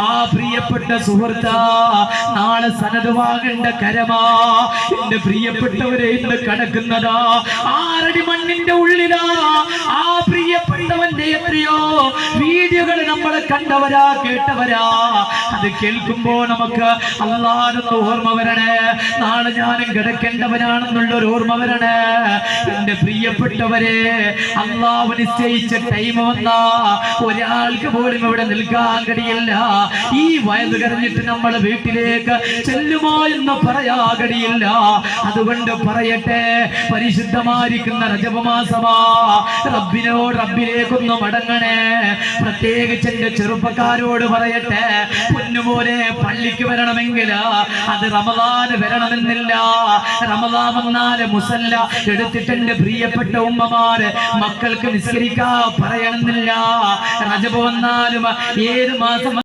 ആ പ്രിയപ്പെട്ട സുഹൃത്താ, നാളെ സനത് വാങ്ങേണ്ട കരമാ എന്റെ പ്രിയപ്പെട്ടവരെ ഇന്ന് കടക്കുന്നതാ. 6 അടി മണ്ണിന്റെ ഉള്ളിലാ. ആ പ്രിയപ്പെട്ടവന്റെ എത്രയോ വീഡിയോകൾ നമ്മൾ കണ്ടവരാ, കേട്ടവരാ. അത് കേൾക്കുമ്പോ നമുക്ക് അല്ലാഹുവിന്റെ ഓർമ്മ വരണേ. നാളെ ഞാനും കിടക്കേണ്ടവനാണെന്നുള്ളൊരു ഓർമ്മ വരണേ. എന്റെ പ്രിയപ്പെട്ടവരെ, അല്ലാഹു നിശ്ചയിച്ച ടൈം വന്നാ ഒരാൾക്ക് പോലും ഇവിടെ നിൽക്കാൻ കഴിയില്ല. ഈ വയത് കരഞ്ഞിട്ട് നമ്മൾ വീട്ടിലേക്ക് ചെല്ലുമോ എന്ന് പറയാ കഴിയില്ല. അതുകൊണ്ട് പറയട്ടെ, പരിശുദ്ധമായിരിക്കുന്ന റജബ് മാസമാ. റബ്ബിലേക്കൊന്ന് മടങ്ങണേ. പ്രത്യേകിച്ച് എന്റെ ചെറുപ്പക്കാരോട് പറയട്ടെ, പൊന്നുപോലെ പള്ളിക്ക് വരണമെങ്കിൽ അത് റമദാൻ വരണമെന്നില്ല. റമദാൻ വന്നാൽ മുസല്ല എടുത്തിട്ട് എന്റെ പ്രിയപ്പെട്ട ഉമ്മമാര് മക്കൾക്ക് നിസ്കരിക്കാൻ പറയണമെന്നില്ല. റജബ് വന്നാലും ഏത് മാസം